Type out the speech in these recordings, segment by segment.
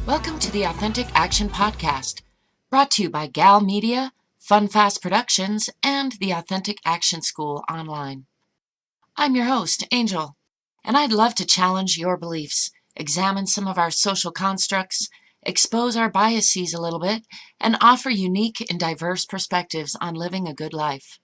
Welcome to the Authentic Action Podcast, brought to you by Gal Media, FunFast Productions, and the Authentic Action School online. I'm your host, Angel, and I'd love to challenge your beliefs, examine some of our social constructs, expose our biases a little bit, and offer unique and diverse perspectives on living a good life.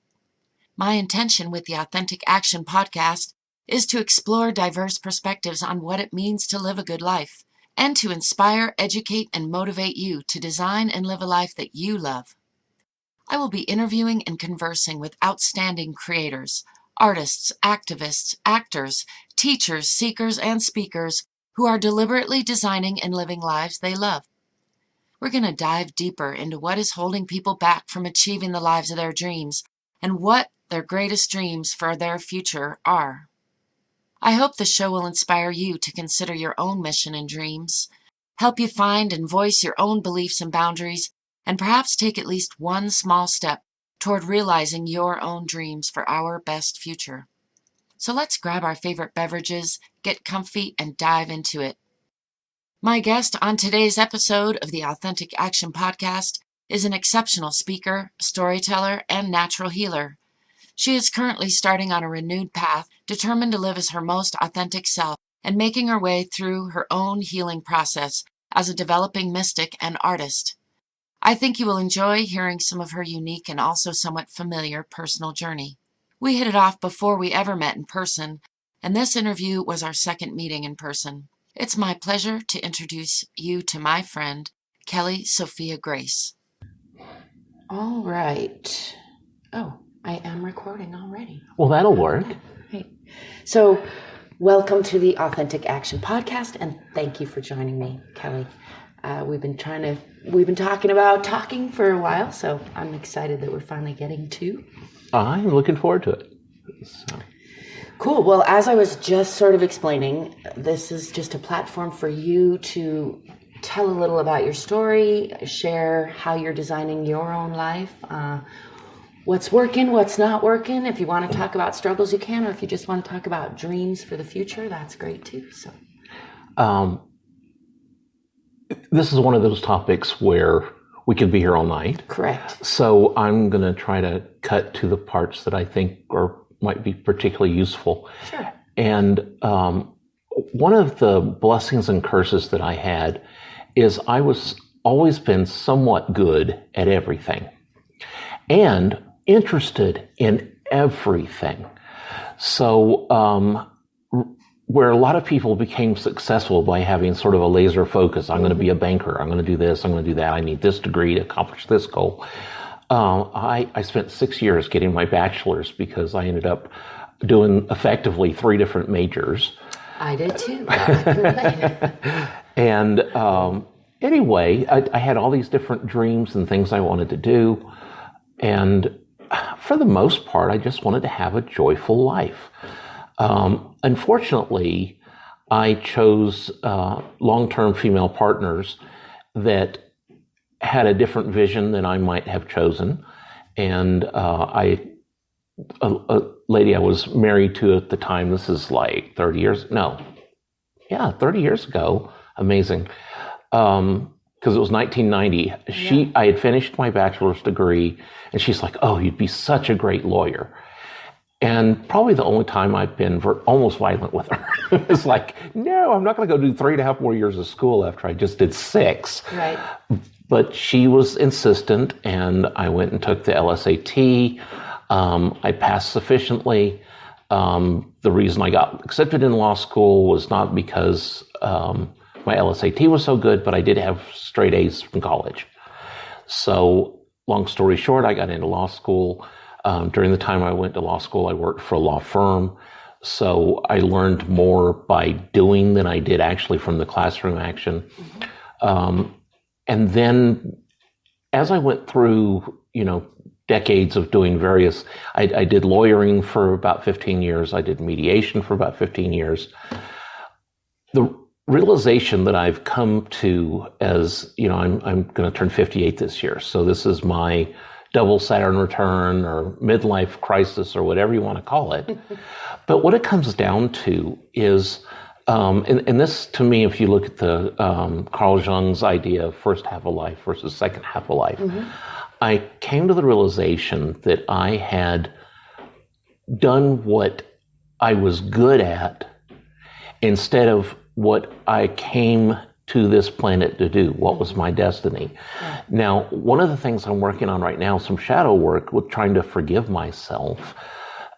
My intention with the Authentic Action Podcast is to explore diverse perspectives on what it means to live a good life, and to inspire, educate, and motivate you to design and live a life that you love. I will be interviewing and conversing with outstanding creators, artists, activists, actors, teachers, seekers, and speakers who are deliberately designing and living lives they love. We're going to dive deeper into what is holding people back from achieving the lives of their dreams and what their greatest dreams for their future are. I hope the show will inspire you to consider your own mission and dreams, help you find and voice your own beliefs and boundaries, and perhaps take at least one small step toward realizing your own dreams for our best future. So let's grab our favorite beverages, get comfy, and dive into it. My guest on today's episode of the Authentic Action Podcast is an exceptional speaker, storyteller, and natural healer. She is currently starting on a renewed path, determined to live as her most authentic self and making her way through her own healing process as a developing mystic and artist. I think you will enjoy hearing some of her unique and also somewhat familiar personal journey. We hit it off before we ever met in person, and this interview was our second meeting in person. It's my pleasure to introduce you to my friend, Kelly Sophia Grace. All right. Oh, I am recording already. Well, that'll work. Right. So, welcome to the Authentic Action Podcast, and thank you for joining me, Kelly. We've been talking about talking for a while, so I'm excited that we're finally getting to. I'm looking forward to it. So. Cool. Well, as I was just sort of explaining, this is just a platform for you to tell a little about your story, share how you're designing your own life, what's working, what's not working. If you want to talk about struggles, you can, or if you just want to talk about dreams for the future, that's great too. So, this is one of those topics where we could be here all night. Correct. So I'm going to try to cut to the parts that I think might be particularly useful. Sure. And one of the blessings and curses that I had is I was always been somewhat good at everything and interested in everything. So where a lot of people became successful by having sort of a laser focus, I'm going to be a banker, I'm going to do this, I'm going to do that, I need this degree to accomplish this goal. I spent 6 years getting my bachelor's because I ended up doing effectively 3 different majors. I did too. And anyway, I had all these different dreams and things I wanted to do. And for the most part, I just wanted to have a joyful life. Unfortunately, I chose long-term female partners that had a different vision than I might have chosen. And a lady I was married to at the time, this is like 30 years ago. Amazing. Because it was 1990. Yeah. I had finished my bachelor's degree, and she's like, "Oh, you'd be such a great lawyer." And probably the only time I've been almost violent with her. It's like, no, I'm not going to go do 3.5 more years of school after I just did 6. Right. But she was insistent, and I went and took the LSAT. I passed sufficiently. The reason I got accepted in law school was not because my LSAT was so good, but I did have straight A's from college. So long story short, I got into law school. During the time I went to law school, I worked for a law firm. So I learned more by doing than I did actually from the classroom action. And then as I went through, decades of doing various, I did lawyering for about 15 years. I did mediation for about 15 years. The realization that I've come to as, I'm going to turn 58 this year. So this is my double Saturn return or midlife crisis or whatever you want to call it. But what it comes down to is and this, to me, if you look at the Carl Jung's idea of first half of life versus second half of life, I came to the realization that I had done what I was good at instead of what I came to this planet to do, what was my destiny. Yeah. Now, one of the things I'm working on right now, some shadow work with trying to forgive myself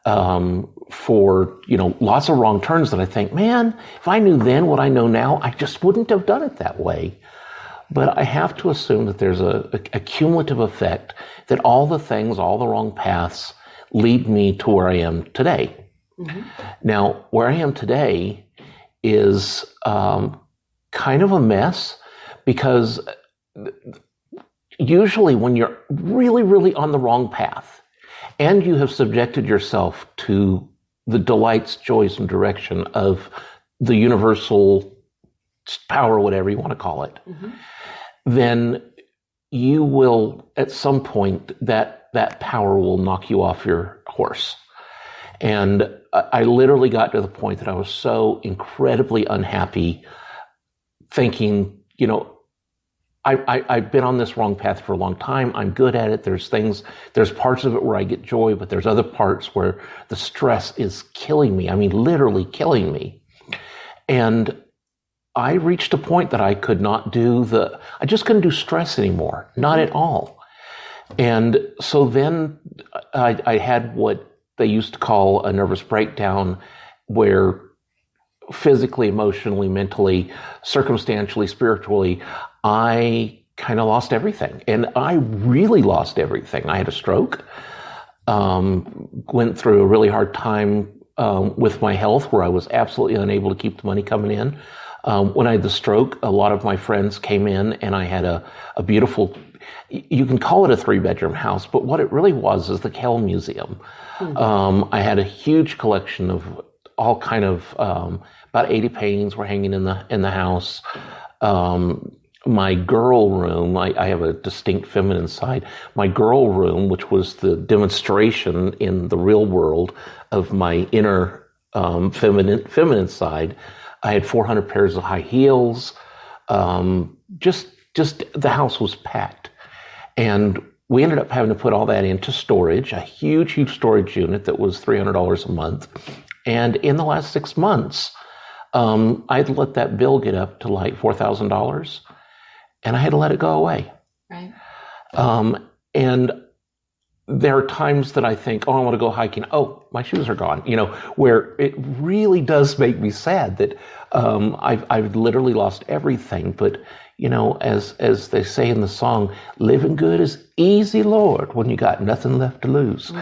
for, lots of wrong turns that I think, man, if I knew then what I know now, I just wouldn't have done it that way. But I have to assume that there's a cumulative effect, that all the things, all the wrong paths lead me to where I am today. Now, where I am today is kind of a mess, because usually when you're really, really on the wrong path and you have subjected yourself to the delights, joys, and direction of the universal power, whatever you want to call it, then you will, at some point, that power will knock you off your horse. And I literally got to the point that I was so incredibly unhappy, thinking, I've been on this wrong path for a long time. I'm good at it. There's parts of it where I get joy, but there's other parts where the stress is killing me. I mean, literally killing me. And I reached a point that I could not I just couldn't do stress anymore. Not at all. And so then I had what they used to call a nervous breakdown, where physically, emotionally, mentally, circumstantially, spiritually, I kind of lost everything. And I really lost everything. I had a stroke, went through a really hard time with my health, where I was absolutely unable to keep the money coming in. When I had the stroke, a lot of my friends came in, and I had a beautiful, you can call it a 3-bedroom house, but what it really was is the Kell Museum. I had a huge collection of all kind of, about 80 paintings were hanging in the house. My girl room, I have a distinct feminine side. My girl room, which was the demonstration in the real world of my inner feminine side, I had 400 pairs of high heels. Just the house was packed. And we ended up having to put all that into storage, a huge, huge storage unit that was $300 a month. And in the last 6 months, I'd let that bill get up to like $4,000, and I had to let it go away. Right. And there are times that I think, I want to go hiking. Oh, my shoes are gone. Where it really does make me sad that I've literally lost everything. But as they say in the song, living good is easy, Lord, when you got nothing left to lose.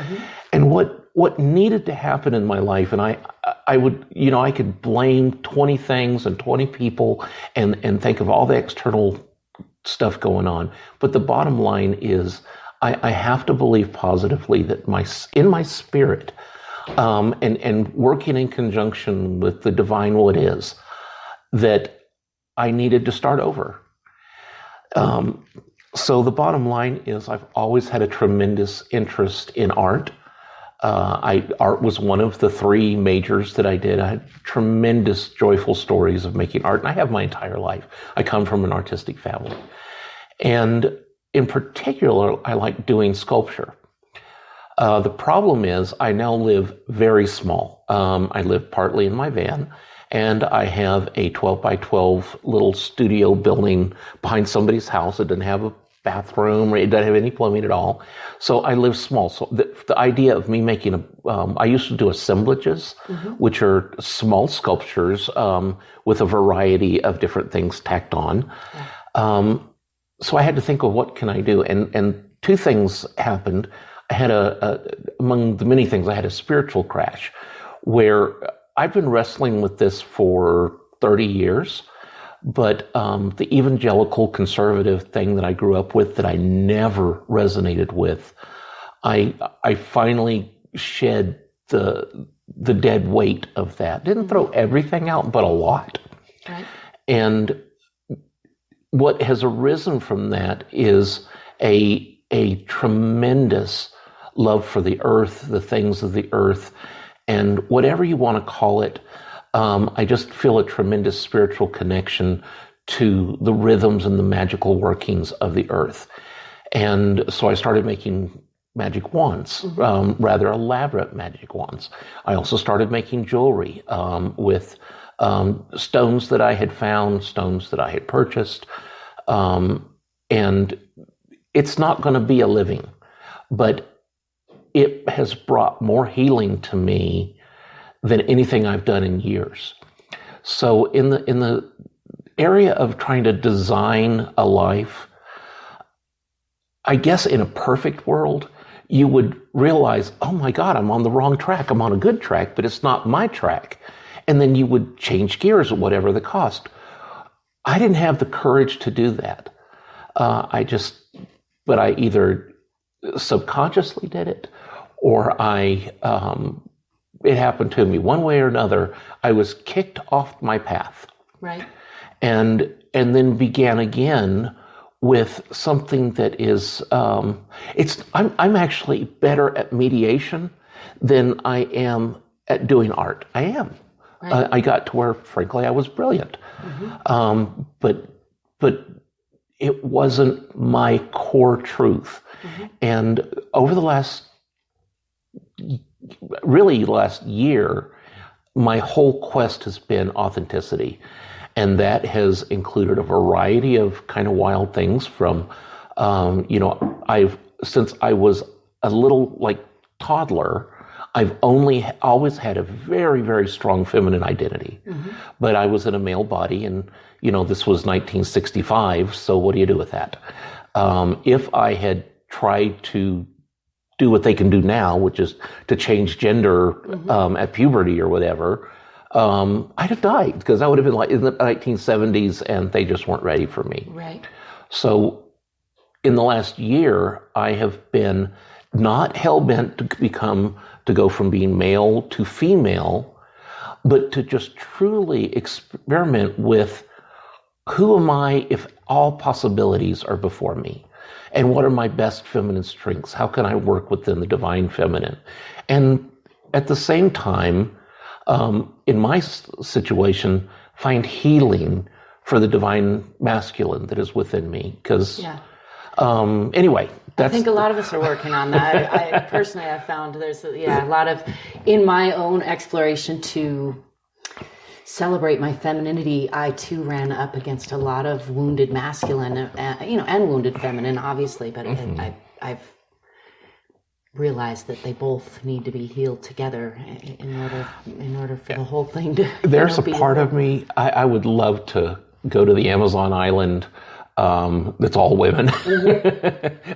And what needed to happen in my life, and I would, I could blame 20 things and 20 people and think of all the external stuff going on. But the bottom line is, I have to believe positively that in my spirit, and working in conjunction with the divine will it is, that I needed to start over. So the bottom line is, I've always had a tremendous interest in art. Art was one of the 3 majors that I did. I had tremendous joyful stories of making art, and I have my entire life. I come from an artistic family. And in particular, I like doing sculpture. The problem is, I now live very small. I live partly in my van, and I have a 12 by 12 little studio building behind somebody's house. It doesn't have a bathroom, it doesn't have any plumbing at all. So I live small. So the idea of me making I used to do assemblages, which are small sculptures with a variety of different things tacked on. So I had to think of what can I do, and 2 things happened. I had among the many things, I had a spiritual crash, where I've been wrestling with this for 30 years, but the evangelical conservative thing that I grew up with that I never resonated with, I finally shed the dead weight of that. Didn't throw everything out, but a lot. Right. And what has arisen from that is a tremendous love for the earth, the things of the earth, and whatever you want to call it. I just feel a tremendous spiritual connection to the rhythms and the magical workings of the earth. And so I started making magic wands, rather elaborate magic wands. I also started making jewelry with stones that I had found, stones that I had purchased. And it's not going to be a living, but it has brought more healing to me than anything I've done in years. So in the area of trying to design a life, I guess in a perfect world, you would realize, oh my God, I'm on the wrong track. I'm on a good track, but it's not my track. And then you would change gears at whatever the cost. I didn't have the courage to do that. But I either subconsciously did it, or it happened to me one way or another. I was kicked off my path. Right. And then began again with something that is, I'm actually better at mediation than I am at doing art. I am. Right. I got to where, frankly, I was brilliant. But it wasn't my core truth. And over the last year, my whole quest has been authenticity. And that has included a variety of kind of wild things from, since I was a little like toddler, I've always had a very, very strong feminine identity. But I was in a male body, and, this was 1965, so what do you do with that? If I had tried to do what they can do now, which is to change gender at puberty or whatever, I'd have died, because I would have been like in the 1970s, and they just weren't ready for me. Right. So in the last year, I have been not hell-bent to go from being male to female, but to just truly experiment with who am I if all possibilities are before me? And what are my best feminine strengths? How can I work within the divine feminine? And at the same time, in my situation, find healing for the divine masculine that is within me. Because, anyway, I think a lot of us are working on that. I personally have found there's a lot of, in my own exploration to celebrate my femininity, I too ran up against a lot of wounded masculine, and wounded feminine, obviously. But I've realized that they both need to be healed together in order for the whole thing to. There's a part of me I would love to go to the Amazon island that's all women.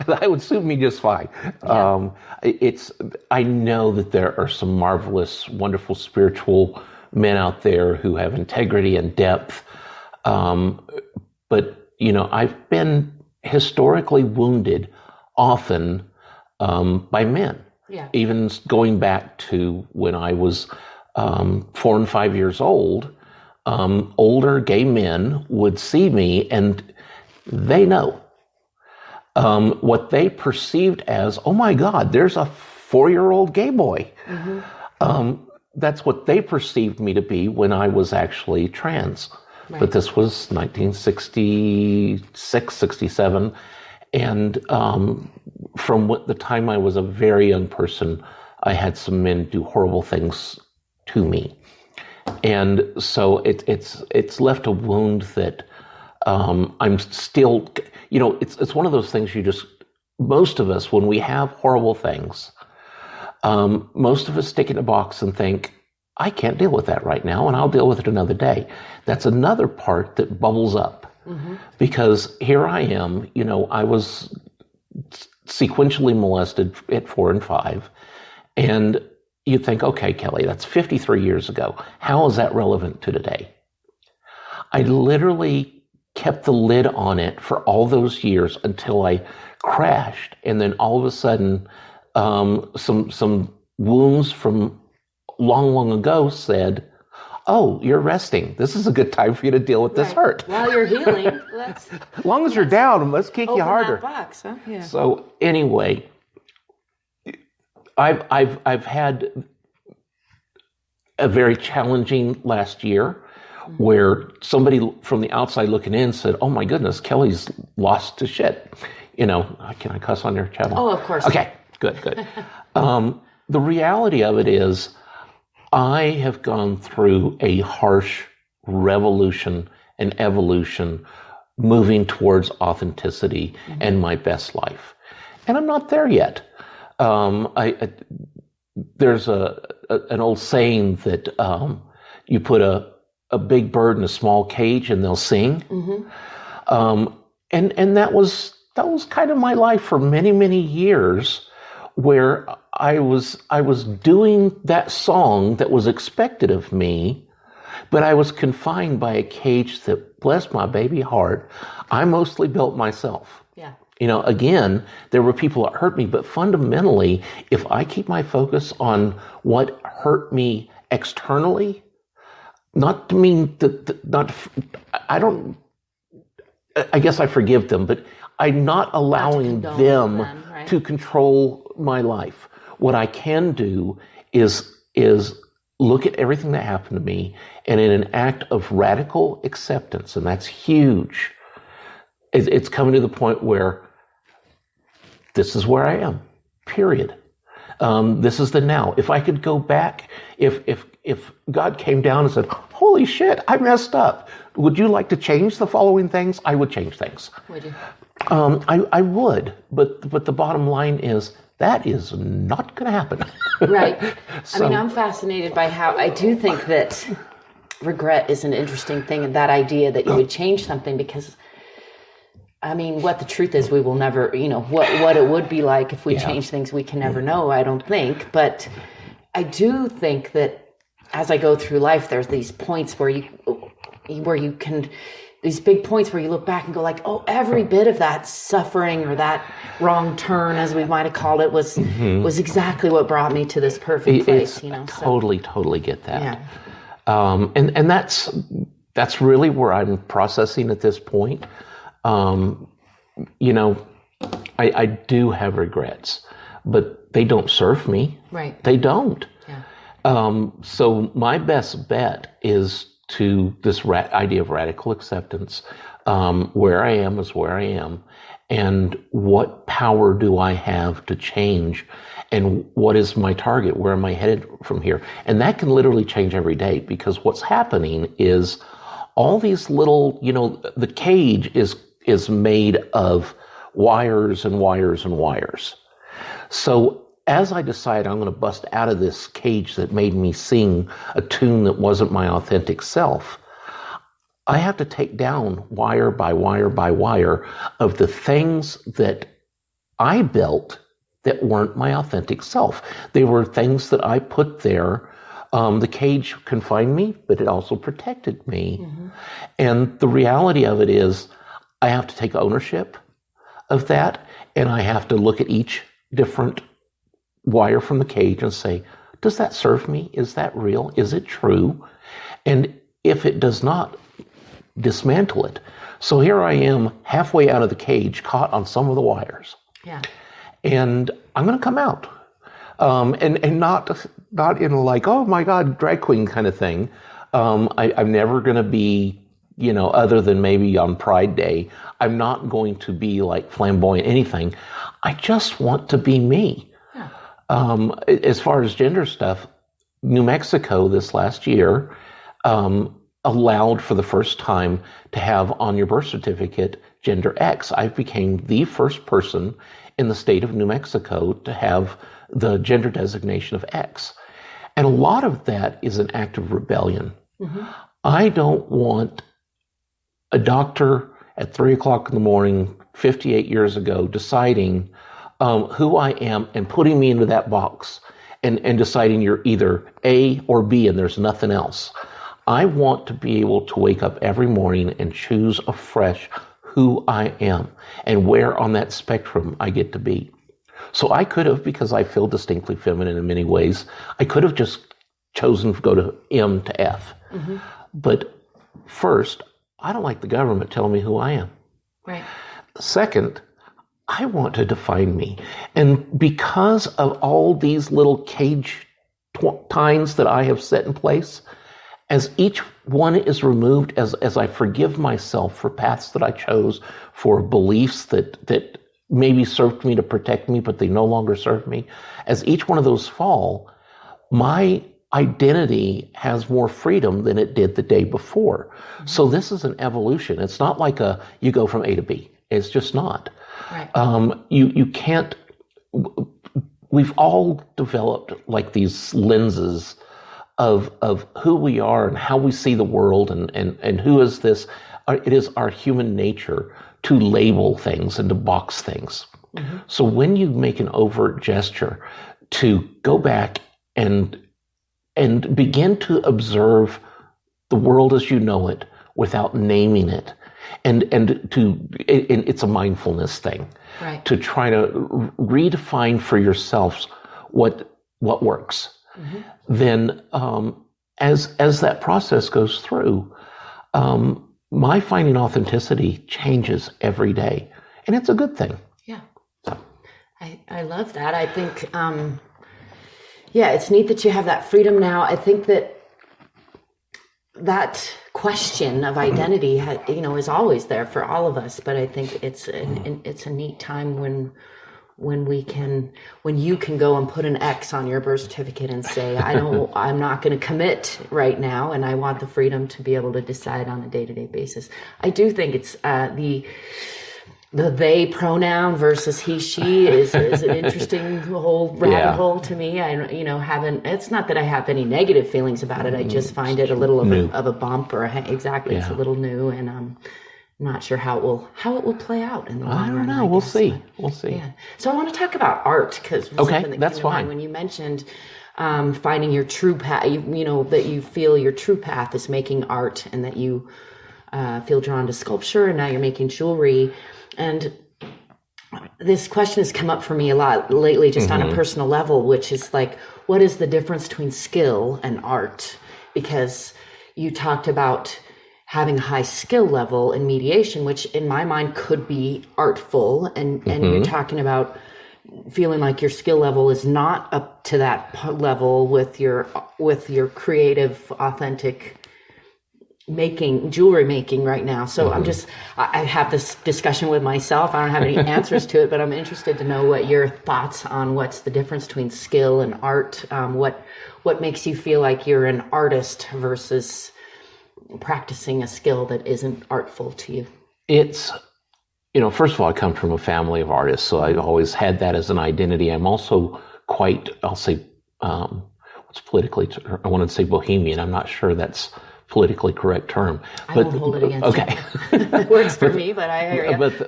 That would suit me just fine. Yeah. I know that there are some marvelous, wonderful spiritual men out there who have integrity and depth. But, I've been historically wounded often by men. Yeah. Even going back to when I was 4 and 5 years old, older gay men would see me, and they know what they perceived as, oh my God, there's a 4-year-old gay boy. That's what they perceived me to be when I was actually trans. Right. But this was 1966, 67. And from the time I was a very young person, I had some men do horrible things to me. And so it's left a wound that I'm still, it's one of those things most of us, when we have horrible things, most of us stick in a box and think, I can't deal with that right now, and I'll deal with it another day. That's another part that bubbles up. Because here I am, I was sequentially molested at 4 and 5, and you think, okay, Kelly, that's 53 years ago. How is that relevant to today? I literally kept the lid on it for all those years until I crashed, and then all of a sudden, some wounds from long ago said, oh, you're resting. This is a good time for you to deal with this hurt. While you're healing, as long as you're down, let's kick you harder. Open that box, huh? Yeah. So anyway, I've had a very challenging last year where somebody from the outside looking in said, oh my goodness, Kelly's lost to shit. Can I cuss on your channel? Oh, of course. Okay, good. The reality of it is I have gone through a harsh revolution and evolution moving towards authenticity and my best life. And I'm not there yet. There's an old saying that you put a big bird in a small cage and they'll sing. And that was kind of my life for many, many years, where I was doing that song that was expected of me, but I was confined by a cage that, bless my baby heart, I mostly built myself. Yeah. Again, there were people that hurt me, but fundamentally, if I keep my focus on what hurt me externally, not to mean that, I guess I forgive them, but I'm not allowing them to control my life. What I can do is look at everything that happened to me, and in an act of radical acceptance, and that's huge, it's coming to the point where this is where I am, period. This is the now. If I could go back, if God came down and said, holy shit, I messed up, would you like to change the following things? I would change things. Would you? I would, but the bottom line is that is not going to happen. Right. So, I'm fascinated by how I do think that regret is an interesting thing, and that idea that you would change something, because what the truth is, we will never, what it would be like if we change things, we can never know, I don't think. But I do think that as I go through life, there's these points where you can, these big points where you look back and go like, oh, every bit of that suffering or that wrong turn, as we might have called it, was exactly what brought me to this perfect place. Totally get that. Yeah. And that's really where I'm processing at this point. I do have regrets, but they don't serve me. Right. They don't. Yeah. So my best bet is to this idea of radical acceptance. Where I am is where I am. And what power do I have to change? And what is my target? Where am I headed from here? And that can literally change every day, because what's happening is all these little, the cage is made of wires and wires and wires. So as I decide I'm going to bust out of this cage that made me sing a tune that wasn't my authentic self, I have to take down wire by wire by wire of the things that I built that weren't my authentic self. They were things that I put there. The cage confined me, but it also protected me. And the reality of it is, I have to take ownership of that, and I have to look at each different wire from the cage and say, does that serve me? Is that real? Is it true? And if it does not, dismantle it. So here I am, halfway out of the cage, caught on some of the wires. Yeah. And I'm going to come out. And not in like, oh my God, drag queen kind of thing. I'm never going to be, other than maybe on Pride Day, I'm not going to be like flamboyant anything. I just want to be me. Yeah. As far as gender stuff, New Mexico this last year allowed for the first time to have on your birth certificate gender X. I became the first person in the state of New Mexico to have the gender designation of X. And a lot of that is an act of rebellion. I don't want a doctor at 3:00 in the morning, 58 years ago, deciding who I am and putting me into that box and deciding you're either A or B and there's nothing else. I want to be able to wake up every morning and choose afresh who I am and where on that spectrum I get to be. So I could have, because I feel distinctly feminine in many ways, I could have just chosen to go to M to F. But first, I don't like the government telling me who I am. Right. Second, I want to define me. And because of all these little cage tines that I have set in place, as each one is removed, as I forgive myself for paths that I chose, for beliefs that maybe served me to protect me, but they no longer serve me, as each one of those fall, my identity has more freedom than it did the day before. Mm-hmm. So this is an evolution. It's not like you go from A to B. It's just not. Right. You can't. We've all developed like these lenses of who we are and how we see the world, and who is this. It is our human nature to label things and to box things. Mm-hmm. So when you make an overt gesture to go back and begin to observe the world as you know it without naming it, and it's a mindfulness thing, right, to try to redefine for yourselves what works. Mm-hmm. Then as that process goes through, my finding authenticity changes every day, and it's a good thing. Yeah. So. I love that. I think it's neat that you have that freedom now. I think that question of identity, is always there for all of us. But I think it's a neat time when you can go and put an X on your birth certificate and say, I'm not going to commit right now, and I want the freedom to be able to decide on a day-to-day basis. I do think it's the they pronoun versus he, she is an interesting whole rabbit hole to me. It's not that I have any negative feelings about it. I just find it a little of a bump exactly. Yeah. It's a little new, and I'm not sure how it will play out in the long run. I don't know. We'll see. Yeah. So I want to talk about art, because that's fine. When you mentioned finding your true path, that you feel your true path is making art, and that you feel drawn to sculpture, and now you're making jewelry. And this question has come up for me a lot lately, just on a personal level, which is like, what is the difference between skill and art? Because you talked about having a high skill level in mediation, which in my mind could be artful. And you're talking about feeling like your skill level is not up to that level with your creative, authentic jewelry making right now. So I have this discussion with myself. I don't have any answers to it, but I'm interested to know what your thoughts on what's the difference between skill and art. What makes you feel like you're an artist versus practicing a skill that isn't artful to you? It's, first of all, I come from a family of artists, so I've always had that as an identity. I'm also quite, I'll say, what's politically, I wanted to say bohemian. I'm not sure that's politically correct term. I won't hold it against you. It works for me, but I hear you. But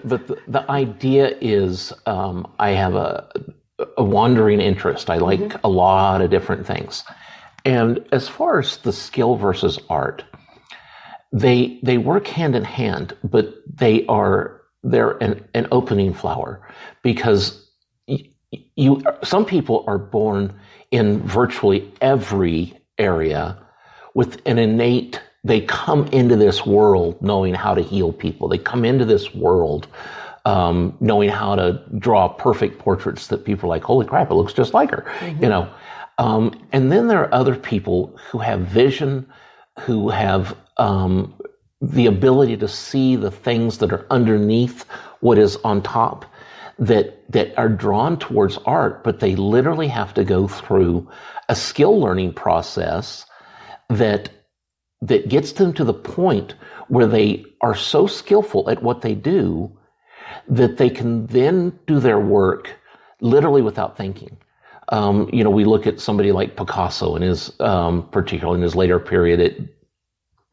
the idea is, I have a wandering interest. I like a lot of different things. And as far as the skill versus art, they work hand in hand, but they're an opening flower, because some people are born in virtually every area with an innate, they come into this world knowing how to heal people. They come into this world knowing how to draw perfect portraits that people are like, holy crap, it looks just like her, and then there are other people who have vision, who have the ability to see the things that are underneath what is on top, that are drawn towards art, but they literally have to go through a skill learning process that gets them to the point where they are so skillful at what they do that they can then do their work literally without thinking. We look at somebody like Picasso, and his, particularly in his later period, it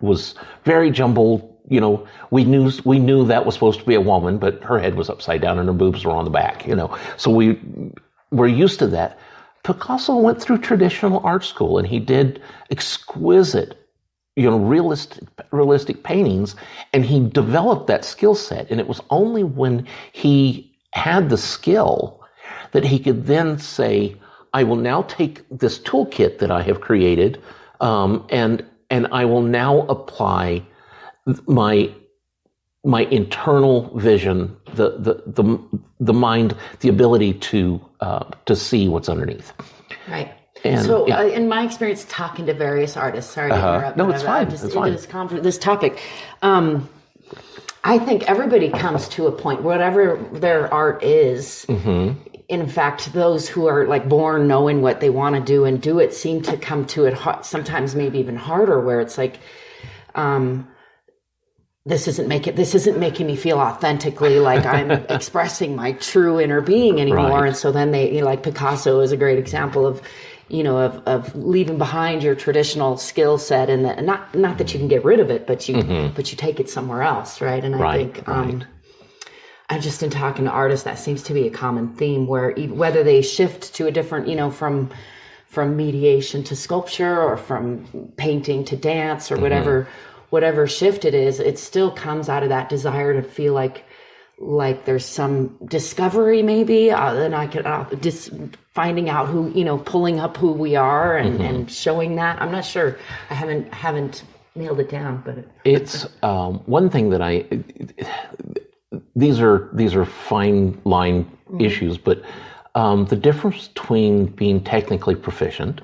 was very jumbled. We knew that was supposed to be a woman, but her head was upside down and her boobs were on the back, So we're used to that. Picasso went through traditional art school, and he did exquisite, realistic paintings, and he developed that skill set. And it was only when he had the skill that he could then say, I will now take this toolkit that I have created, and I will now apply my internal vision, the mind, the ability to see what's underneath. Right. And So, in my experience, talking to various artists, sorry to interrupt. No, it's fine. Just It's fine. This topic, I think everybody comes to a point, whatever their art is. Mm-hmm. In fact, those who are like born knowing what they want to do and do it seem to come to it sometimes maybe even harder, where it's like, this isn't making me feel authentically like I'm expressing my true inner being anymore. Right. And so then like Picasso is a great example of, of leaving behind your traditional skill set, and not that you can get rid of it, but you take it somewhere else, right? And I think I just in talking to artists, that seems to be a common theme, where whether they shift to a different, from mediation to sculpture, or from painting to dance, or whatever shift it is, it still comes out of that desire to feel like there's some discovery, maybe, then I could just finding out who, pulling up who we are and showing that. I'm not sure. I haven't nailed it down, but it's one thing that these are fine line issues, but the difference between being technically proficient,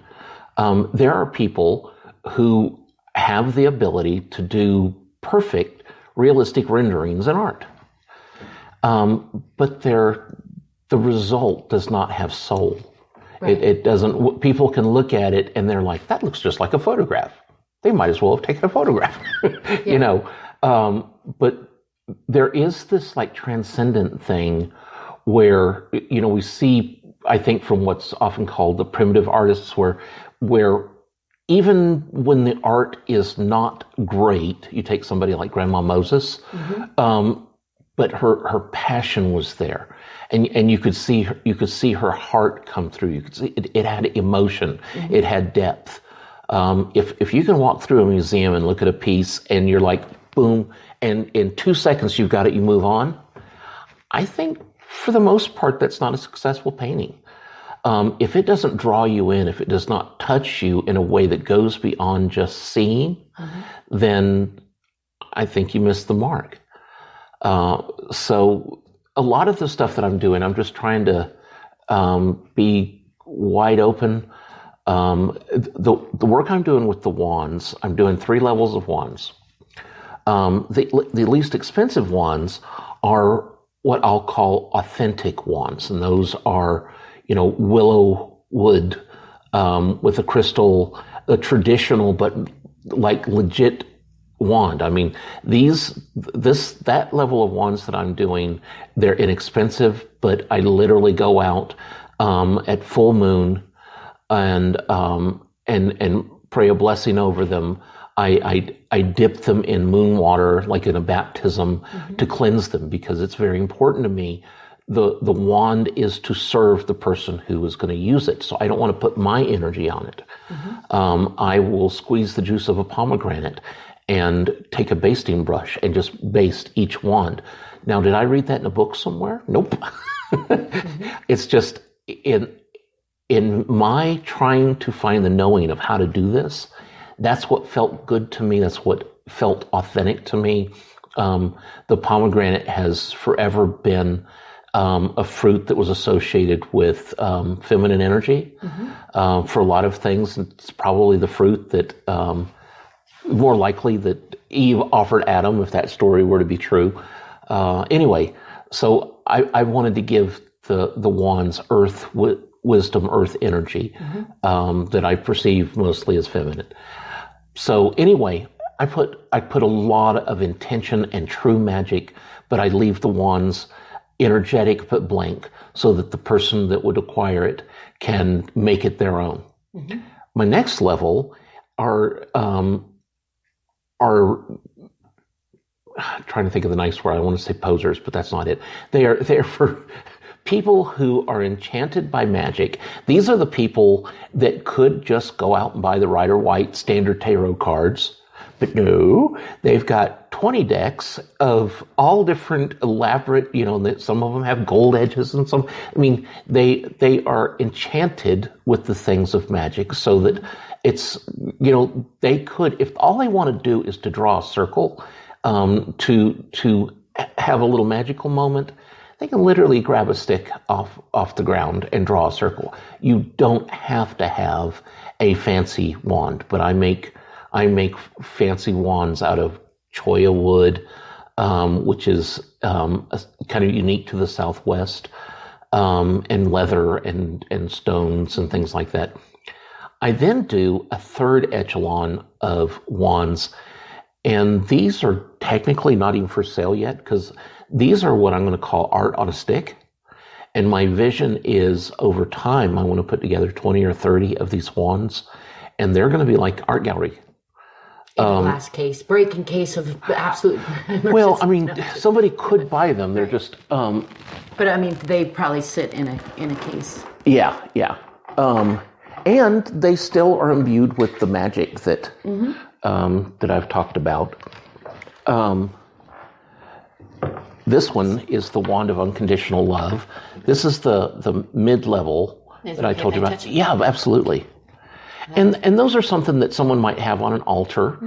there are people who have the ability to do perfect, realistic renderings in art. But the result does not have soul. Right. It doesn't. People can look at it and they're like, "That looks just like a photograph." They might as well have taken a photograph, But there is this like transcendent thing where we see, I think, from what's often called the primitive artists, where even when the art is not great, you take somebody like Grandma Moses. But her passion was there, and you could see her heart come through. You could see it had emotion, it had depth. If you can walk through a museum and look at a piece and you're like, boom, and in 2 seconds you've got it, you move on. I think for the most part that's not a successful painting. If it doesn't draw you in, if it does not touch you in a way that goes beyond just seeing, then I think you missed the mark. So a lot of the stuff that I'm doing, I'm just trying to be wide open. The work I'm doing with the wands, I'm doing 3 levels of wands. The least expensive wands are what I'll call authentic wands, and those are, willow wood with a crystal, a traditional but like legit wand. I mean, that level of wands that I'm doing, they're inexpensive, but I literally go out at full moon and pray a blessing over them. I dip them in moon water, like in a baptism, to cleanse them, because it's very important to me. The wand is to serve the person who is going to use it. So I don't want to put my energy on it. I will squeeze the juice of a pomegranate and take a basting brush and just baste each wand. Now, did I read that in a book somewhere? Nope. It's just in my trying to find the knowing of how to do this, that's what felt good to me. That's what felt authentic to me. The pomegranate has forever been a fruit that was associated with feminine energy for a lot of things. It's probably the fruit that more likely that Eve offered Adam, if that story were to be true. Anyway, so I wanted to give the wands earth wisdom, earth energy that I perceive mostly as feminine. So anyway, I put a lot of intention and true magic, but I leave the wands energetic but blank, so that the person that would acquire it can make it their own. My next level are trying to think of the nice word. I want to say posers, but that's not it. They're for people who are enchanted by magic. These are the people that could just go out and buy the Rider-Waite standard tarot cards, but no, they've got 20 decks of all different elaborate, some of them have gold edges and some, they are enchanted with the things of magic, so that it's, they could, if all they want to do is to draw a circle, to have a little magical moment, they can literally grab a stick off the ground and draw a circle. You don't have to have a fancy wand, but I make fancy wands out of cholla wood, which is kind of unique to the Southwest, and leather and stones and things like that. I then do a third echelon of wands, and these are technically not even for sale yet, because these are what I'm going to call art on a stick. And my vision is, over time, I want to put together 20 or 30 of these wands, and they're going to be like art gallery. In a glass case, breaking case of absolute emergency. Well, I mean, somebody could buy them. They're just... but I mean, they probably sit in a case. Yeah. And they still are imbued with the magic that that I've talked about. This one is the Wand of Unconditional Love. This is the mid-level that I told you about. Yeah, absolutely. And those are something that someone might have on an altar,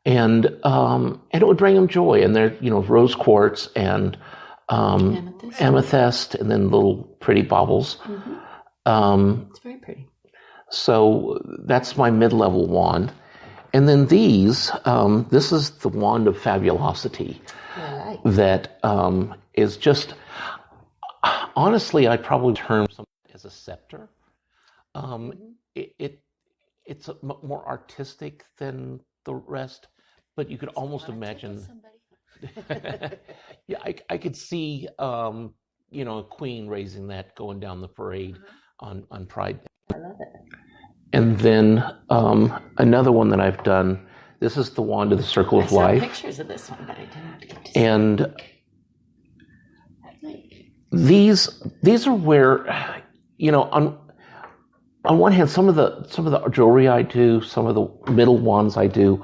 and it would bring them joy. And they're rose quartz and amethyst, and then little pretty baubles. It's very pretty. So that's my mid-level wand. And then these, this is the Wand of Fabulosity. Right. That is just, honestly, I'd probably term something as a scepter. It's more artistic than the rest, but you could almost imagine. Yeah, I could see, a queen raising that going down the parade on Pride Day. I love it. And then another one that I've done. This is the Wand of the Circle of Life. I saw pictures of this one, but I didn't get to see. And these are where, on one hand, some of the jewelry I do, some of the middle wands I do,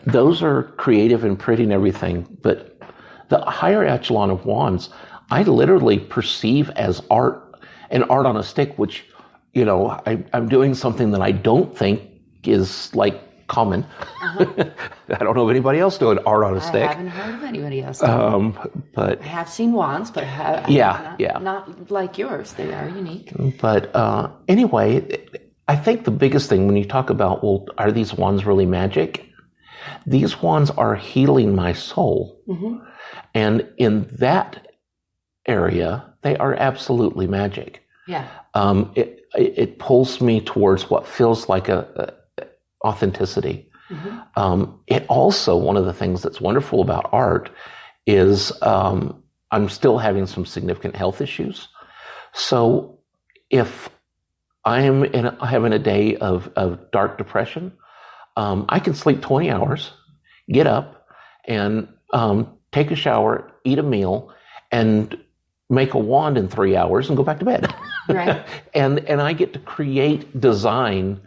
those are creative and pretty and everything. But the higher echelon of wands, I literally perceive as art, and art on a stick, which, I'm doing something that I don't think is like common. I don't know of anybody else doing art on a stick. I haven't heard of anybody else doing but I have seen wands, but not like yours. They are unique. But anyway, I think the biggest thing when you talk about, well, are these wands really magic? These wands are healing my soul. And in that area, they are absolutely magic. Yeah. It pulls me towards what feels like a authenticity. It also, one of the things that's wonderful about art is I'm still having some significant health issues. So if I'm having a day of dark depression, I can sleep 20 hours, get up, and take a shower, eat a meal, and make a wand in 3 hours and go back to bed. Right. and I get to design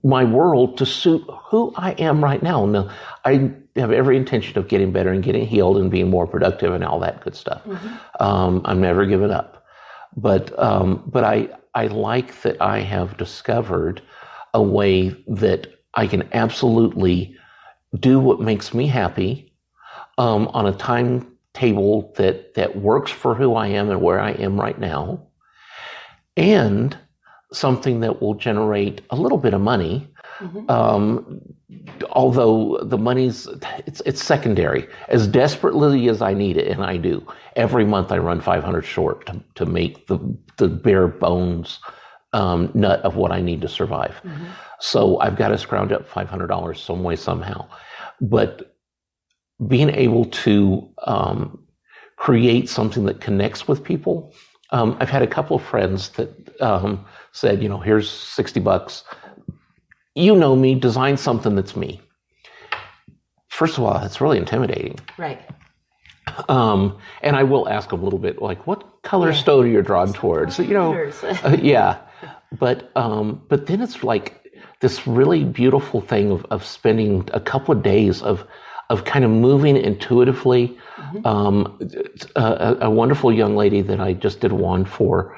my world to suit who I am right now. Now, I have every intention of getting better and getting healed and being more productive and all that good stuff. I'm never giving up. But I like that I have discovered a way that I can absolutely do what makes me happy on a timetable that works for who I am and where I am right now, and something that will generate a little bit of money. Although the money's, it's secondary. As desperately as I need it, and I do, every month I run 500 short to make the bare bones nut of what I need to survive. So I've got to scrounge up $500 some way, somehow. But being able to create something that connects with people. I've had a couple of friends that said, here's $60. You know me, design something that's me. First of all, it's really intimidating. Right. And I will ask them a little bit, like, what color stone are you drawn towards? Yeah. But then it's like this really beautiful thing of spending a couple of days of kind of moving intuitively. A wonderful young lady that I just did a wand for,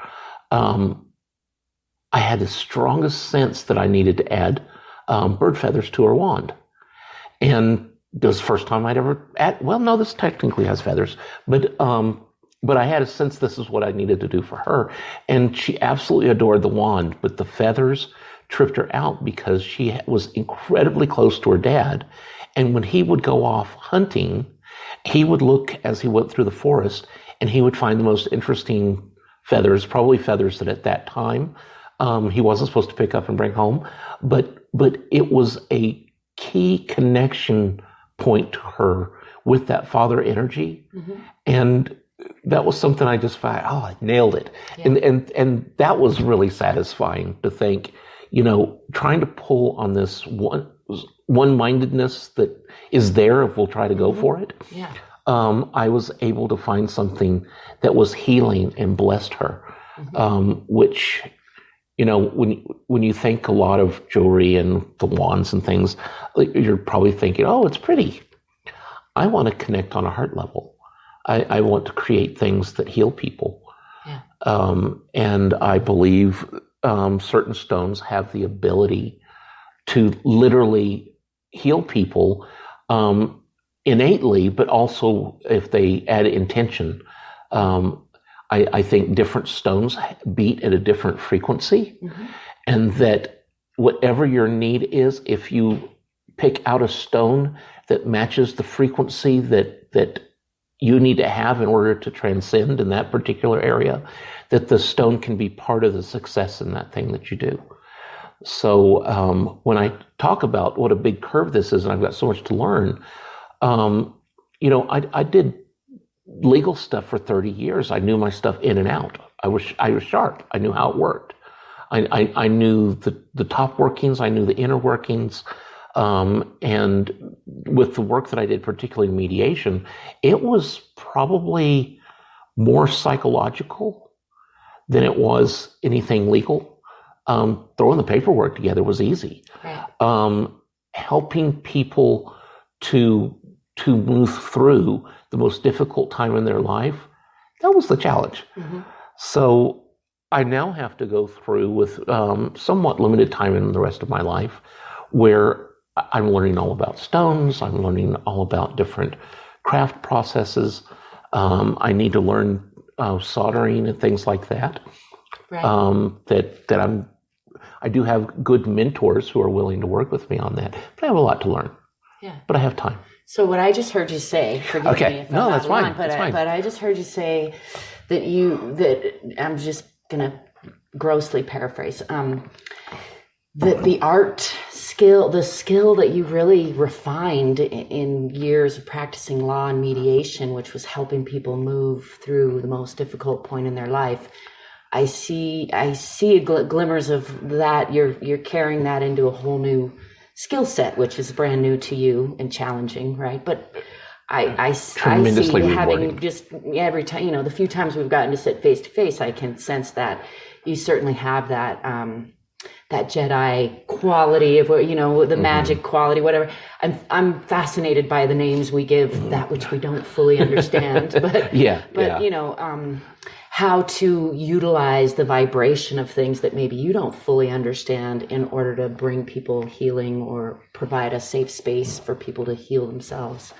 I had the strongest sense that I needed to add bird feathers to her wand. And it was the first time I'd ever well, no, this technically has feathers, but but I had a sense this is what I needed to do for her. And she absolutely adored the wand, but the feathers tripped her out because she was incredibly close to her dad. And when he would go off hunting, he would look as he went through the forest and he would find the most interesting feathers, probably feathers that at that time he wasn't supposed to pick up and bring home. But it was a key connection point to her with that father energy. And that was something I just found, I nailed it. Yeah. And that was really satisfying to think, trying to pull on this one-mindedness that is there if we'll try to go for it. Yeah. I was able to find something that was healing and blessed her, which, when you think a lot of jewelry and the wands and things, you're probably thinking, oh, it's pretty. I want to connect on a heart level. I want to create things that heal people. Yeah. And I believe certain stones have the ability to literally heal people innately, but also if they add intention. I think different stones beat at a different frequency, and that whatever your need is, if you pick out a stone that matches the frequency that you need to have in order to transcend in that particular area, that the stone can be part of the success in that thing that you do. So when I talk about what a big curve this is, and I've got so much to learn, I did legal stuff for 30 years. I knew my stuff in and out. I was sharp. I knew how it worked. I knew the top workings. I knew the inner workings. And with the work that I did, particularly in mediation, it was probably more psychological than it was anything legal. Throwing the paperwork together was easy. Right. Helping people to move through the most difficult time in their life, that was the challenge. So I now have to go through with somewhat limited time in the rest of my life where I'm learning all about stones. I'm learning all about different craft processes. I need to learn soldering and things like that. Right. I do have good mentors who are willing to work with me on that, but I have a lot to learn. Yeah. But I have time. So what I just heard you say, forgive me if I'm not wrong, but I just heard you say that I'm just going to grossly paraphrase, that the art skill, the skill that you really refined in years of practicing law and mediation, which was helping people move through the most difficult point in their life, I see glimmers of that. You're carrying that into a whole new skill set, which is brand new to you and challenging, right? But I see having just every time, the few times we've gotten to sit face to face, I can sense that you certainly have that that Jedi quality of the magic quality, whatever. I'm fascinated by the names we give that which we don't fully understand, but how to utilize the vibration of things that maybe you don't fully understand in order to bring people healing or provide a safe space for people to heal themselves.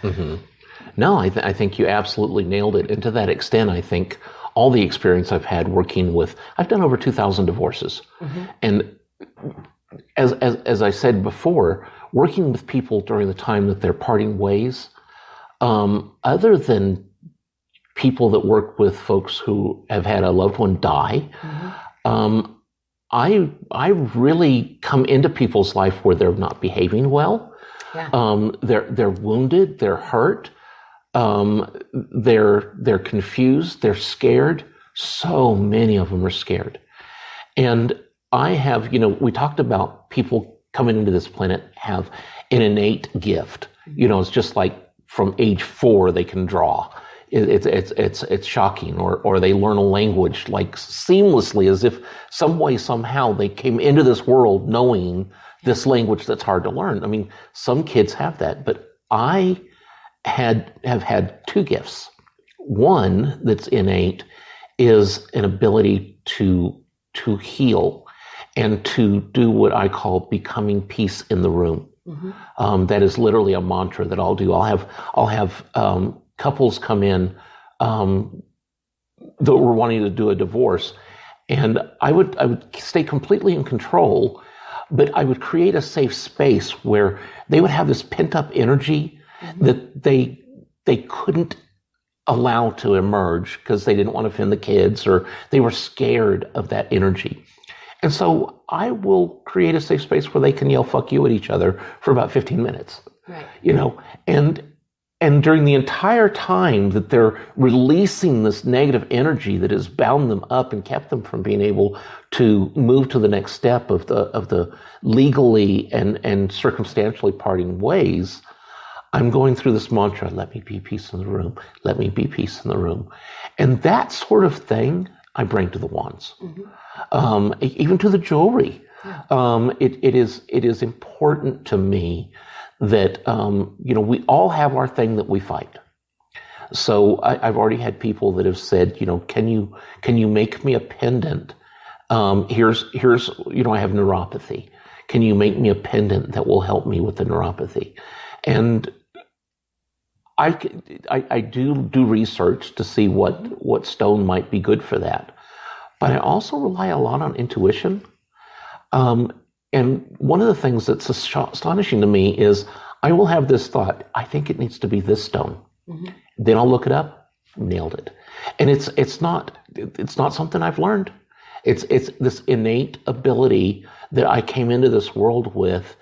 No, I think you absolutely nailed it. And to that extent, I think all the experience I've had working with, I've done over 2,000 divorces. And as I said before, working with people during the time that they're parting ways, other than people that work with folks who have had a loved one die, I really come into people's life where they're not behaving well. Yeah. They're wounded, they're hurt, they're confused, they're scared. So many of them are scared. And I have, we talked about people coming into this planet have an innate gift. It's just like from age 4 they can draw. It's shocking, or they learn a language like seamlessly as if some way, somehow they came into this world knowing this language that's hard to learn. I mean, some kids have that, but I have had 2 gifts. One that's innate is an ability to heal and to do what I call becoming peace in the room. That is literally a mantra that I'll do. I'll have couples come in that were wanting to do a divorce. And I would stay completely in control, but I would create a safe space where they would have this pent up energy that they couldn't allow to emerge because they didn't want to offend the kids, or they were scared of that energy. And so I will create a safe space where they can yell "fuck you" at each other for about 15 minutes. Right. And during the entire time that they're releasing this negative energy that has bound them up and kept them from being able to move to the next step of the legally and circumstantially parting ways, I'm going through this mantra: let me be peace in the room, let me be peace in the room. And that sort of thing I bring to the wands, even to the jewelry. Yeah. It is important to me that, we all have our thing that we fight. So I've already had people that have said, can you make me a pendant? Here's, I have neuropathy. Can you make me a pendant that will help me with the neuropathy? And I do research to see what stone might be good for that. But I also rely a lot on intuition. And one of the things that's astonishing to me is I will have this thought: I think it needs to be this stone. Mm-hmm. Then I'll look it up, nailed it. And it's not something I've learned. It's this innate ability that I came into this world with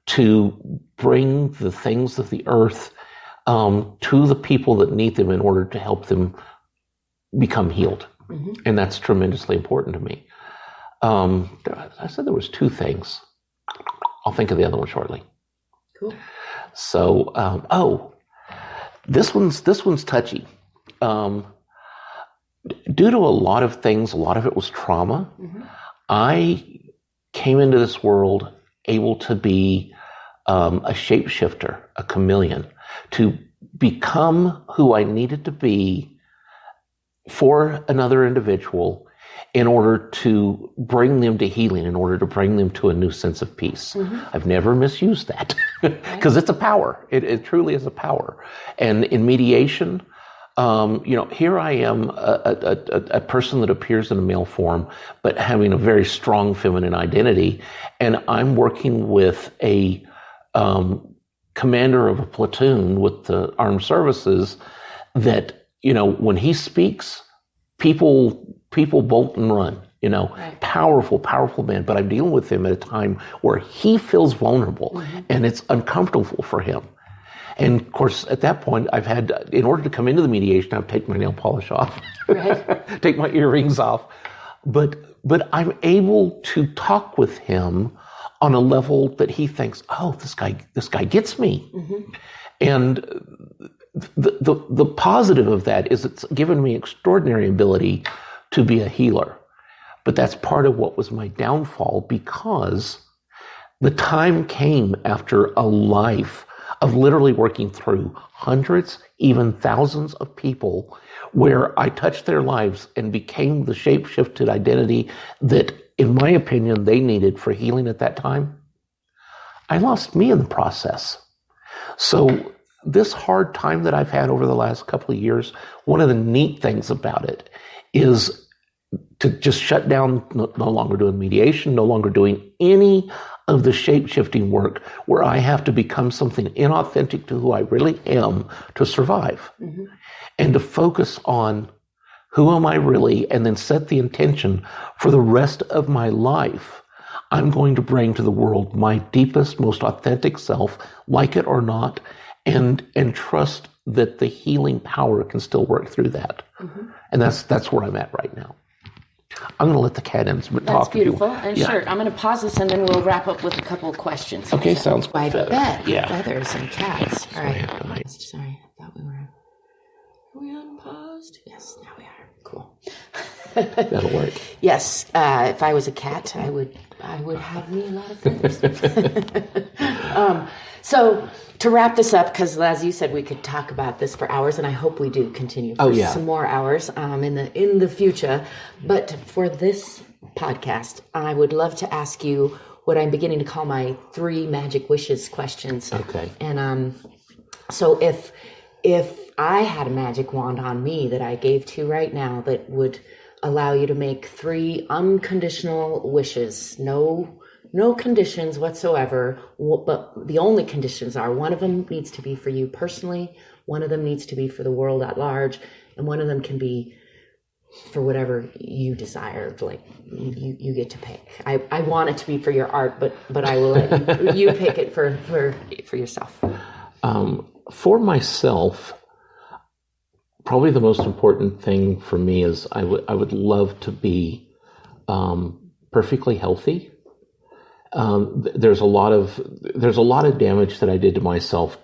to bring the things of the earth to the people that need them in order to help them become healed. Mm-hmm. And that's tremendously important to me. I said there was two things. I'll think of the other one shortly. Cool. So, this one's touchy. Due to a lot of things, a lot of it was trauma. Mm-hmm. I came into this world able to be a shapeshifter, a chameleon, to become who I needed to be for another individual, in order to bring them to healing, in order to bring them to a new sense of peace. Mm-hmm. I've never misused that because it's a power. It truly is a power. And in mediation, here I am, a person that appears in a male form, but having a very strong feminine identity. And I'm working with a commander of a platoon with the armed services that, when he speaks, people bolt and run, right. Powerful man. But I'm dealing with him at a time where he feels vulnerable, mm-hmm. and it's uncomfortable for him. And of course, at that point, I've had, in order to come into the mediation, I've taken my nail polish off, right. Take my earrings off. But I'm able to talk with him on a level that he thinks, oh, this guy gets me. Mm-hmm. And the positive of that is it's given me extraordinary ability to be a healer. But that's part of what was my downfall, because the time came after a life of literally working through hundreds, even thousands of people, where I touched their lives and became the shape-shifted identity that, in my opinion, they needed for healing at that time. I lost me in the process. So this hard time that I've had over the last couple of years, one of the neat things about it is to just shut down, no longer doing mediation, no longer doing any of the shape-shifting work where I have to become something inauthentic to who I really am to survive. Mm-hmm. And to focus on who am I really, and then set the intention for the rest of my life. I'm going to bring to the world my deepest, most authentic self, like it or not, and trust that the healing power can still work through that. Mm-hmm. And that's where I'm at right now. I'm going to let the cat in. Talk. That's beautiful. And yeah. Sure, I'm going to pause this and then we'll wrap up with a couple of questions. Okay, sounds good. I bet. Yeah. Feathers and cats. All right. Sorry, I thought we were. Are we unpaused? Yes, now we are. Cool. That'll work. Yes. If I was a cat, I would have me a lot of feathers. So to wrap this up, because as you said, we could talk about this for hours, and I hope we do continue for some more hours in the future. But for this podcast, I would love to ask you what I'm beginning to call my 3 magic wishes questions. Okay. And so if if I had a magic wand on me that I gave to right now that would allow you to make 3 unconditional wishes, no conditions whatsoever, but the only conditions are, one of them needs to be for you personally, one of them needs to be for the world at large, and one of them can be for whatever you desire. Like you get to pick. I want it to be for your art, but I will let you pick it for yourself. For myself, probably the most important thing for me is I would love to be perfectly healthy. There's a lot of damage that I did to myself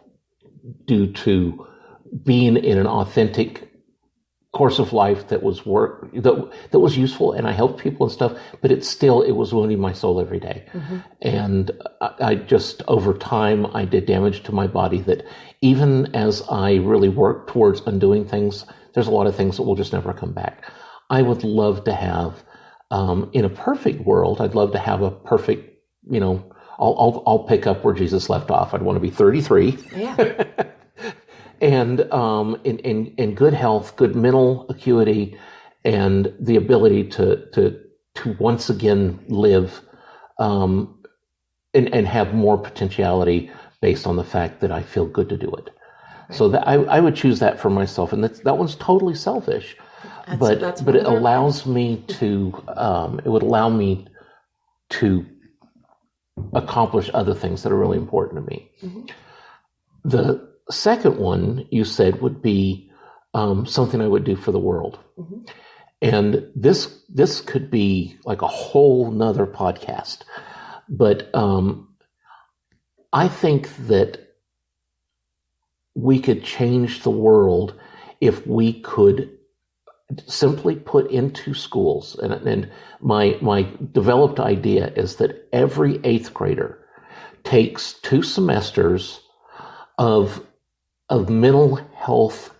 due to being in an authentic course of life that was that was useful, and I helped people and stuff, but it was wounding my soul every day. Mm-hmm. And I just, over time, I did damage to my body that even as I really work towards undoing things, there's a lot of things that will just never come back. I would love to have, in a perfect world, I'd love to have a perfect, I'll pick up where Jesus left off. I'd want to be 33. Yeah. And in good health, good mental acuity, and the ability to once again live and have more potentiality based on the fact that I feel good to do it. Right. So that I would choose that for myself, and that one's totally selfish, but it allows me to it would allow me to accomplish other things that are really important to me. Mm-hmm. The second one you said would be something I would do for the world. Mm-hmm. And this could be like a whole nother podcast. But I think that we could change the world if we could simply put into schools, and my developed idea is that every 8th grader takes 2 semesters of mental health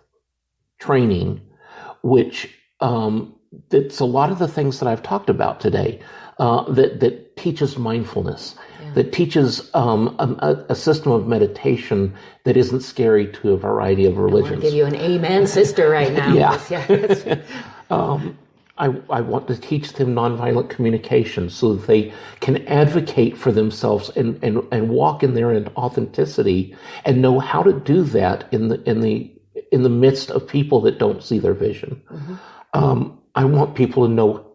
training, which that's a lot of the things that I've talked about today, that teaches mindfulness, that teaches a system of meditation that isn't scary to a variety of religions. I want to give you an amen, sister, right now. Yeah. I want to teach them nonviolent communication so that they can advocate for themselves and walk in their authenticity and know how to do that in the midst of people that don't see their vision. Mm-hmm. I want people to know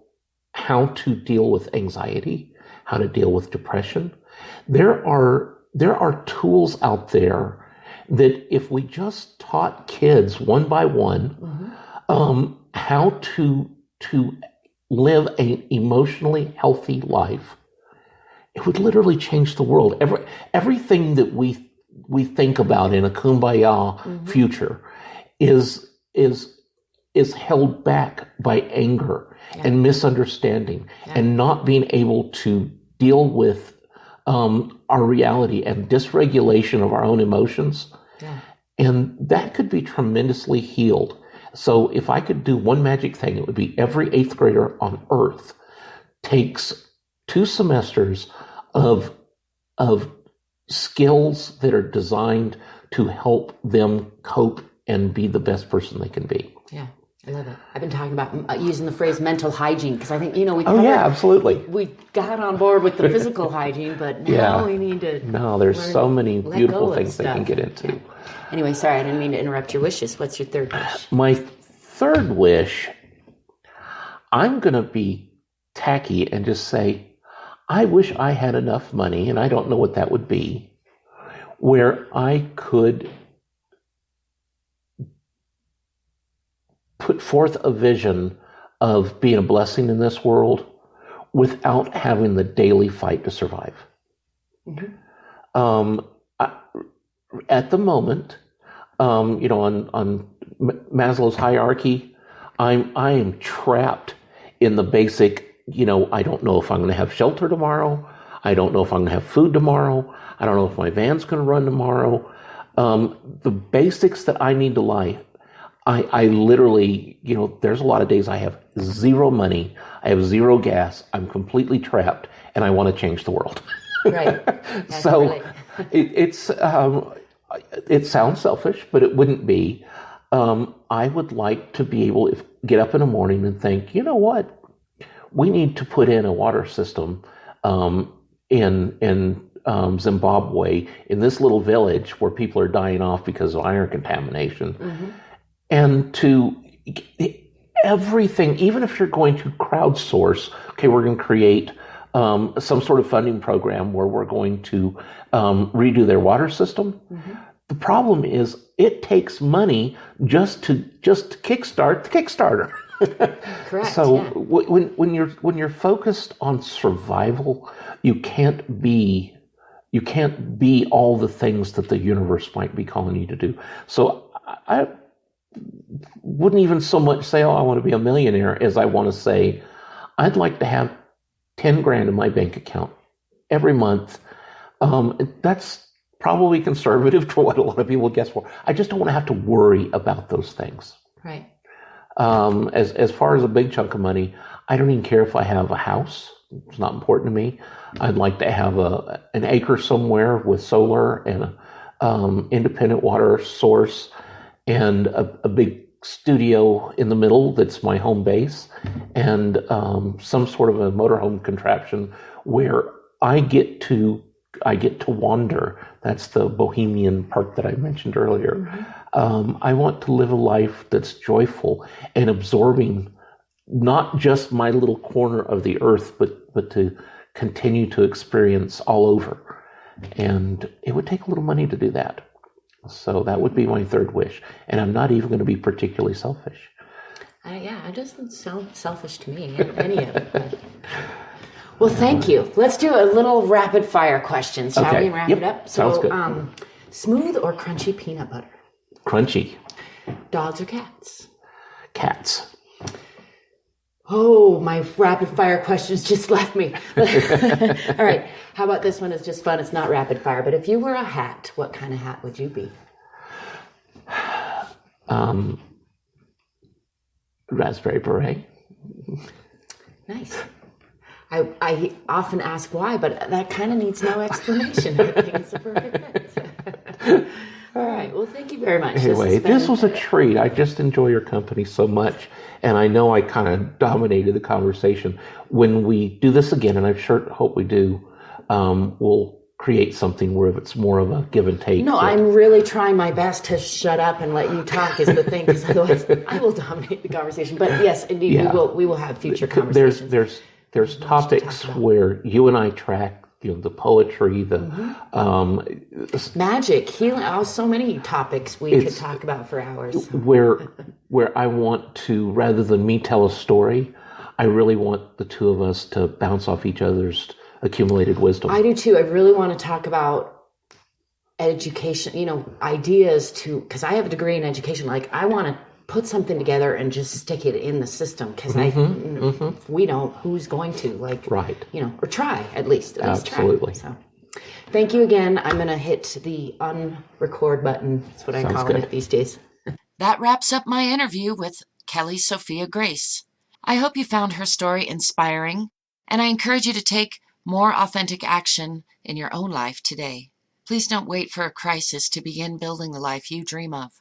how to deal with anxiety, how to deal with depression. There are tools out there that if we just taught kids one by one, mm-hmm. How to live an emotionally healthy life, it would literally change the world. Everything that we think about in a kumbaya mm-hmm. future is held back by anger and misunderstanding and not being able to deal with our reality and dysregulation of our own emotions. Yeah. And that could be tremendously healed. So if I could do one magic thing, it would be every 8th grader on earth takes 2 semesters of skills that are designed to help them cope and be the best person they can be. Yeah, I love it. I've been talking about using the phrase mental hygiene because I think, absolutely. We got on board with the physical hygiene, but now we need to there's so many beautiful things they can get into. Yeah. Anyway, sorry, I didn't mean to interrupt your wishes. What's your third wish? My third wish, I'm going to be tacky and just say, I wish I had enough money, and I don't know what that would be, where I could put forth a vision of being a blessing in this world without having the daily fight to survive. Mm-hmm. At the moment, on Maslow's hierarchy, I am trapped in the basic, I don't know if I'm going to have shelter tomorrow. I don't know if I'm going to have food tomorrow. I don't know if my van's going to run tomorrow. The basics that I need to lie, I literally, there's a lot of days I have zero money. I have zero gas. I'm completely trapped, and I want to change the world. Right. So it's it sounds selfish, but it wouldn't be. I would like to be able to get up in the morning and think, you know what, we need to put in a water system in Zimbabwe, in this little village where people are dying off because of iron contamination, and to everything, even if you're going to crowdsource, okay, we're going to create some sort of funding program where we're going to redo their water system. The problem is it takes money just to kickstart the Kickstarter. Correct. So when you're focused on survival, you can't be all the things that the universe might be calling you to do. So I wouldn't even so much say, oh, I want to be a millionaire, as I want to say, I'd like to have 10 grand in my bank account every month. That's probably conservative to what a lot of people guess for. I just don't want to have to worry about those things. Right. As far as a big chunk of money, I don't even care if I have a house. It's not important to me. I'd like to have an acre somewhere with solar and an independent water source and a big studio in the middle that's my home base, and some sort of a motorhome contraption where I get to wander. That's the bohemian part that I mentioned earlier. I want to live a life that's joyful and absorbing not just my little corner of the earth, but to continue to experience all over. And it would take a little money to do that. So that would be my third wish. And I'm not even going to be particularly selfish. It doesn't sound selfish to me, any of it. But... Well, thank you. Let's do a little rapid fire questions, shall we, and wrap it up? So, sounds good. Smooth or crunchy peanut butter? Crunchy. Dogs or cats? Cats. Oh, my rapid fire questions just left me. All right. How about this one? It's just fun. It's not rapid fire. But if you were a hat, what kind of hat would you be? Raspberry beret. Nice. I often ask why, but that kind of needs no explanation. I think it's a perfect fit. All right. Well, thank you very much. Anyway, this was a treat. I just enjoy your company so much. And I know I kind of dominated the conversation. When we do this again, and I sure hope we do, we'll create something where it's more of a give and take. No, I'm really trying my best to shut up and let you talk is the thing, because otherwise I will dominate the conversation. But yes, indeed, we will have future conversations. There's topics where you and I track, the poetry, the magic, healing, so many topics we could talk about for hours. Where I want to, rather than me tell a story, I really want the two of us to bounce off each other's accumulated wisdom. I do too. I really want to talk about education, ideas because I have a degree in education. Like, I want to put something together and just stick it in the system, because if we don't, who's going to, right, or try at least absolutely try. So thank you again. I'm going to hit the unrecord button. That's what I call it these days. That wraps up my interview with Kelly Sophia Grace. I hope you found her story inspiring, and I encourage you to take more authentic action in your own life today. Please don't wait for a crisis to begin building the life you dream of.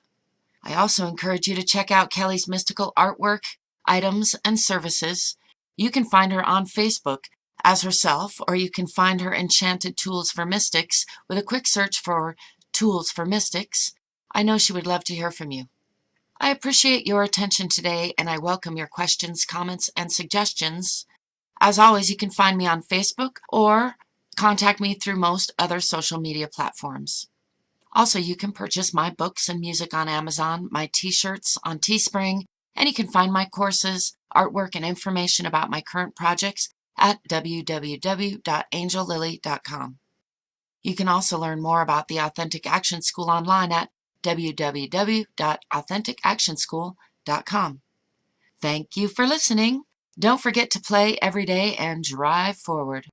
I also encourage you to check out Kelly's mystical artwork, items, and services. You can find her on Facebook as herself, or you can find her Enchanted Tools for Mystics with a quick search for Tools for Mystics. I know she would love to hear from you. I appreciate your attention today, and I welcome your questions, comments, and suggestions. As always, you can find me on Facebook or contact me through most other social media platforms. Also, you can purchase my books and music on Amazon, my t-shirts on Teespring, and you can find my courses, artwork, and information about my current projects at www.angellily.com. You can also learn more about the Authentic Action School online at www.authenticactionschool.com. Thank you for listening. Don't forget to play every day and drive forward.